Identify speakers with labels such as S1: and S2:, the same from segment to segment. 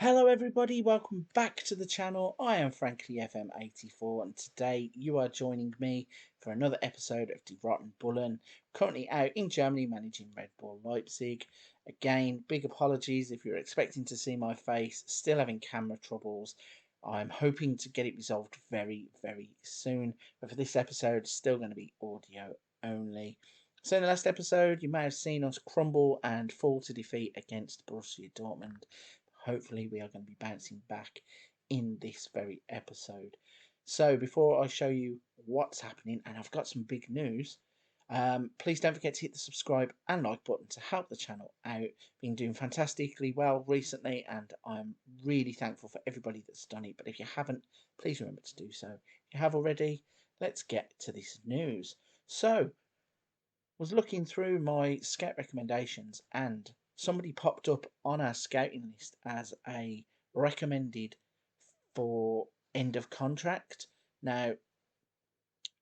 S1: Hello everybody, welcome back to the channel. I am FranklyFM84 and today you are joining me for another episode of Die Rotten Bullen, currently out in Germany managing Red Bull Leipzig. Again, big apologies if you're expecting to see my face, still having camera troubles. I'm hoping to get it resolved very, very soon, but for this episode, it's still going to be audio only. So in the last episode, you may have seen us crumble and fall to defeat against Borussia Dortmund. Hopefully we are going to be bouncing back in this very episode. So before I show you what's happening, and I've got some big news, please don't forget to hit the subscribe and like button to help the channel out. Been doing fantastically well recently, and I'm really thankful for everybody that's done it. But if you haven't, please remember to do so. If you have already, let's get to this news. So, was looking through my scout recommendations, and somebody popped up on our scouting list as a recommended for end of contract. Now,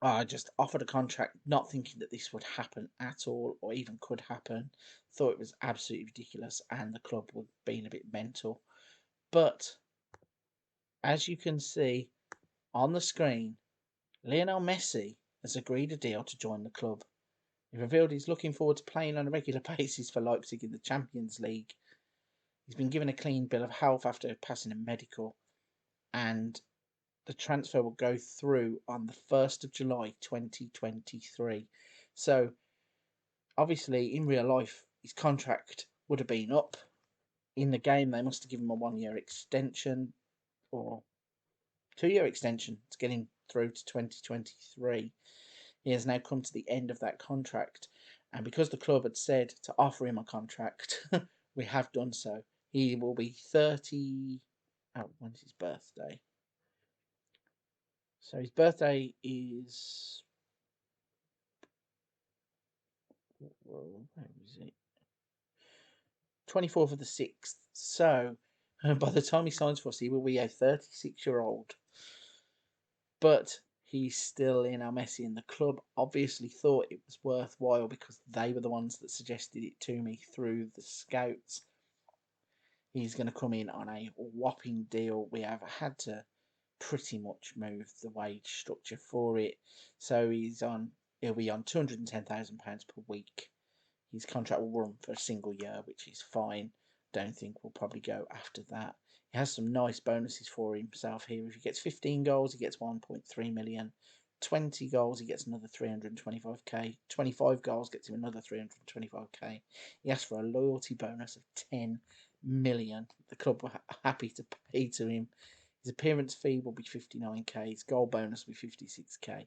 S1: I just offered a contract not thinking that this would happen at all or even could happen. Thought it was absolutely ridiculous and the club were being a bit mental. But as you can see on the screen, Lionel Messi has agreed a deal to join the club. He revealed he's looking forward to playing on a regular basis for Leipzig in the Champions League. He's been given a clean bill of health after passing a medical, and the transfer will go through on the 1st of July 2023. So, obviously, in real life, his contract would have been up. In the game, they must have given him a 1 year extension or 2 year extension to get him through to 2023. He has now come to the end of that contract, and because the club had said to offer him a contract, we have done so. He will be 30. Oh, when's his birthday? So his birthday is. Where is it? 24th of the 6th. So by the time he signs for us, he will be a 36-year-old. But he's still in our Messi, and the club obviously thought it was worthwhile because they were the ones that suggested it to me through the scouts. He's going to come in on a whopping deal. We have had to pretty much move the wage structure for it. So he'll be on £210,000 per week. His contract will run for a single year, which is fine. Don't think we'll probably go after that. He has some nice bonuses for himself here. If he gets 15 goals, he gets 1.3 million. 20 goals, he gets another 325k. 25 goals gets him another 325k. He asked for a loyalty bonus of 10 million. The club were happy to pay to him. His appearance fee will be 59k. His goal bonus will be 56k.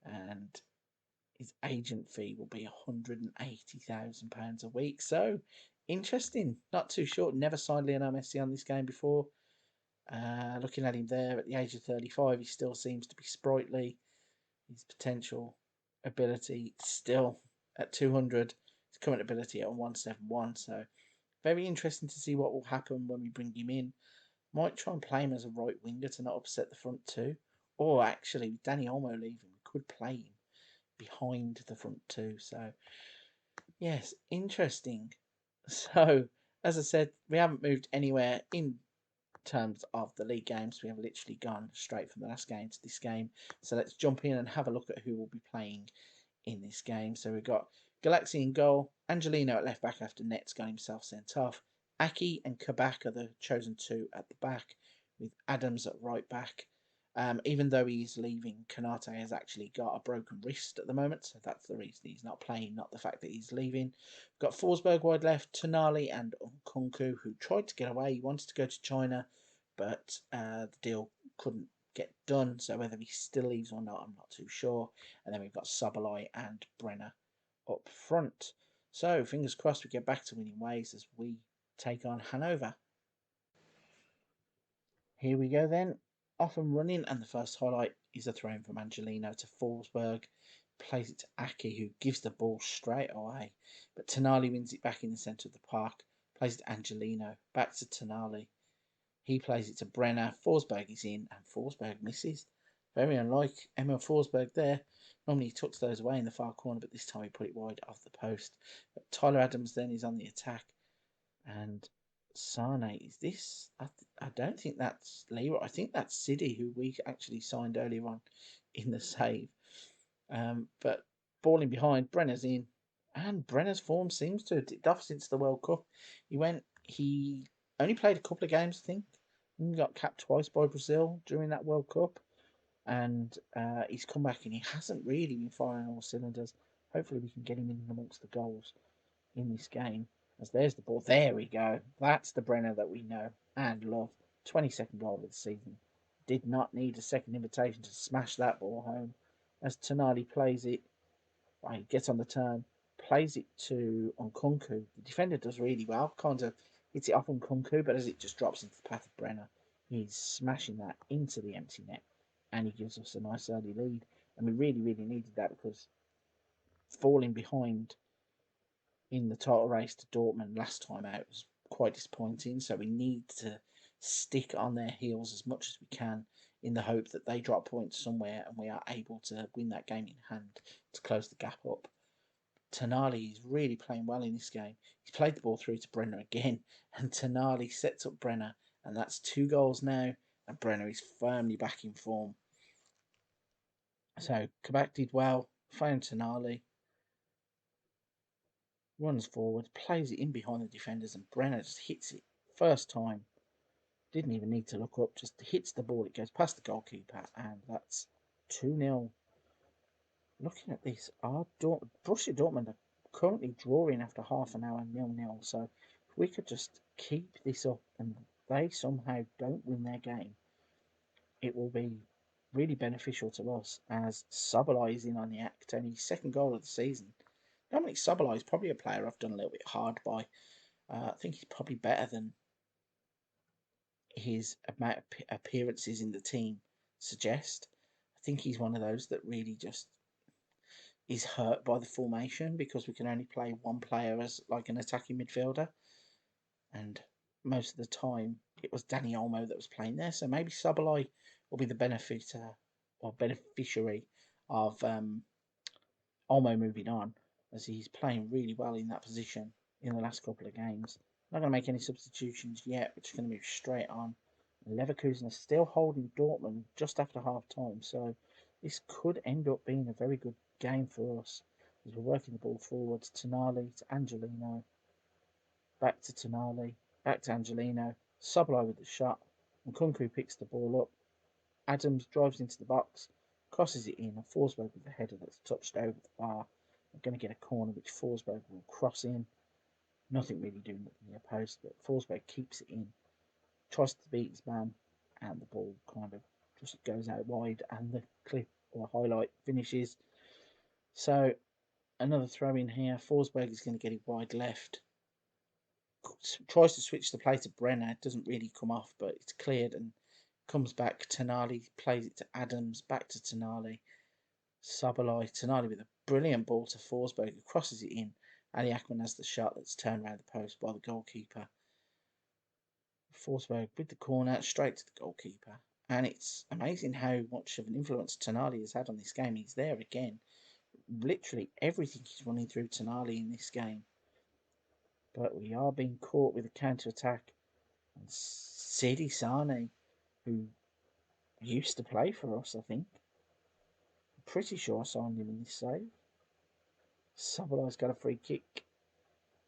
S1: And his agent fee will be £180,000 a week. So interesting. Not too short. Never signed Lionel Messi on this game before. Looking at him there at the age of 35, he still seems to be sprightly. His potential ability still at 200. His current ability at 171. So very interesting to see what will happen when we bring him in. Might try and play him as a right winger to not upset the front two. Or actually, with Danny Olmo leaving, we could play him behind the front two. So, yes, interesting. So, as I said, we haven't moved anywhere in terms of the league games. We have literally gone straight from the last game to this game. So, let's jump in and have a look at who will be playing in this game. So, we've got Galaxy in goal, Angelino at left back after Nets got himself sent off. Aki and Kabak are the chosen two at the back, with Adams at right back. Even though he's leaving, Kanate has actually got a broken wrist at the moment, so that's the reason he's not playing, not the fact that he's leaving. We've got Forsberg wide left, Tonali and Nkunku, who tried to get away. He wanted to go to China, but the deal couldn't get done, so whether he still leaves or not, I'm not too sure. And then we've got Sabalai and Brenner up front. So, fingers crossed we get back to winning ways as we take on Hanover. Here we go then. Off and running, and the first highlight is a throw in from Angelino to Forsberg. Plays it to Aki, who gives the ball straight away. But Tonali wins it back in the centre of the park. Plays it to Angelino. Back to Tonali. He plays it to Brenner. Forsberg is in, and Forsberg misses. Very unlike Emil Forsberg there. Normally he tucks those away in the far corner, but this time he put it wide off the post. But Tyler Adams then is on the attack. And Sane, is this? I don't think that's Leroy. I think that's City, who we actually signed earlier on in the save. But balling behind, Brenner's in, and Brenner's form seems to have dipped off since the World Cup. He only played a couple of games, I think. He got capped twice by Brazil during that World Cup, and he's come back and he hasn't really been firing all cylinders. Hopefully, we can get him in amongst the goals in this game. As there's the ball. There we go. That's the Brenner that we know and love. 22nd goal of the season. Did not need a second invitation to smash that ball home. As Tonali plays it, he gets on the turn, plays it to Nkunku. The defender does really well, kind of hits it off Nkunku, but as it just drops into the path of Brenner, he's smashing that into the empty net, and he gives us a nice early lead. And we really, really needed that because falling behind in the title race to Dortmund last time out was quite disappointing. So we need to stick on their heels as much as we can in the hope that they drop points somewhere and we are able to win that game in hand to close the gap up. Tonali is really playing well in this game. He's played the ball through to Brenner again, and Tonali sets up Brenner, and that's 2 goals now, and Brenner is firmly back in form. So Kabak did well, found Tonali, runs forward, plays it in behind the defenders, and Brenner just hits it first time. Didn't even need to look up, just hits the ball. It goes past the goalkeeper, and that's 2-0. Looking at this, Borussia Dortmund are currently drawing after half an hour 0-0. So if we could just keep this up and they somehow don't win their game, it will be really beneficial to us as Szoboszlai is in on the act, only his 2nd goal of the season. Dominic Szoboszlai is probably a player I've done a little bit hard by. I think he's probably better than his amount of appearances in the team suggest. I think he's one of those that really just is hurt by the formation because we can only play one player as like an attacking midfielder, and most of the time it was Danny Olmo that was playing there. So maybe Szoboszlai will be the benefiter or beneficiary of Olmo moving on, as he's playing really well in that position in the last couple of games. Not going to make any substitutions yet. We're just going to move straight on. Leverkusen are still holding Dortmund just after half time, so this could end up being a very good game for us as we're working the ball forwards. Tonali to Angelino, back to Tonali, back to Angelino. Szoboszlai with the shot, and Kunku picks the ball up. Adams drives into the box, crosses it in, and Forsberg with the header that's touched over the bar. We're going to get a corner which Forsberg will cross in. Nothing really doing it near post, but Forsberg keeps it in, tries to beat his man, and the ball kind of just goes out wide, and the clip or highlight finishes. So another throw in here. Forsberg is going to get it wide left. Tries to switch the play to Brenner. It doesn't really come off, but it's cleared and comes back. Tonali plays it to Adams. Back to Tonali. Szoboszlai. Tonali with a brilliant ball to Forsberg, who crosses it in. Ali Akman has the shot that's turned around the post by the goalkeeper. Forsberg with the corner straight to the goalkeeper. And it's amazing how much of an influence Tonali has had on this game. He's there again. Literally everything is running through Tonali in this game. But we are being caught with a counter attack. And Sidi Sane, who used to play for us, I think. I'm pretty sure I signed him in this save. Szoboszlai's got a free kick.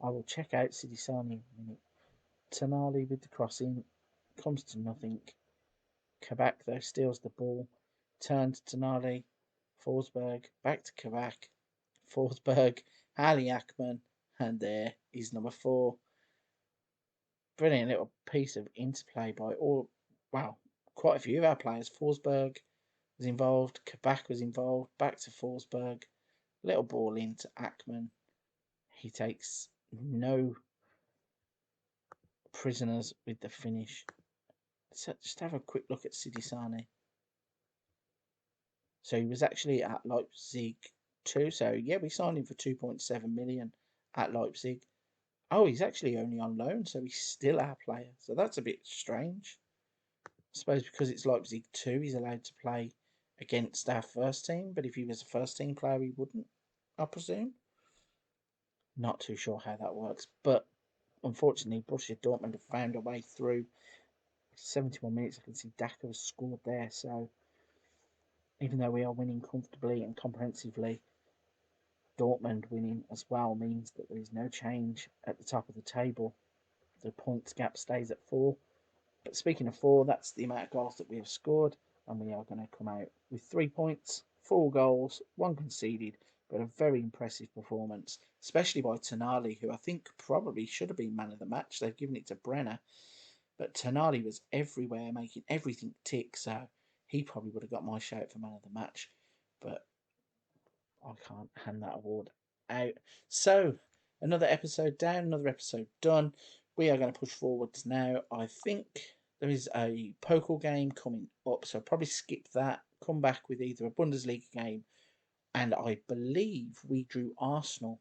S1: I will check out Sidi Sane in a minute. Tonali with the crossing. Comes to nothing. Kabak, though, steals the ball. Turns to Tonali. Forsberg. Back to Kabak. Forsberg. Ali Akman. And there is number 4. Brilliant little piece of interplay by quite a few of our players. Forsberg was involved. Kabak was involved. Back to Forsberg. Little ball into Akman. He takes no prisoners with the finish. Let's just have a quick look at Sidi Sane. So he was actually at Leipzig too. So yeah, we signed him for 2.7 million at Leipzig. Oh, he's actually only on loan, so he's still our player. So that's a bit strange. I suppose because it's Leipzig 2, he's allowed to play against our first team. But if he was a first team player, he wouldn't, I presume. Not too sure how that works. But unfortunately, Borussia Dortmund have found a way through. 71 minutes, I can see Daka has scored there. So even though we are winning comfortably and comprehensively, Dortmund winning as well means that there is no change at the top of the table. The points gap stays at 4. But speaking of 4, that's the amount of goals that we have scored, and we are going to come out with 3 points, 4 goals, 1 conceded, but a very impressive performance, especially by Tonali, who I think probably should have been man of the match. They've given it to Brenner, but Tonali was everywhere, making everything tick, so he probably would have got my shout for man of the match, but I can't hand that award out. So, another episode down, another episode done. We are going to push forwards now. I think there is a Pokal game coming up, so I'll probably skip that. Come back with either a Bundesliga game, and I believe we drew Arsenal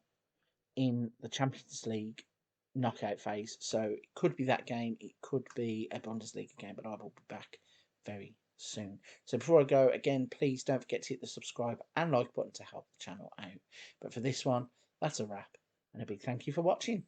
S1: in the Champions League knockout phase. So it could be that game, it could be a Bundesliga game, but I will be back very soon. So before I go, again, please don't forget to hit the subscribe and like button to help the channel out. But for this one, that's a wrap, and a big thank you for watching.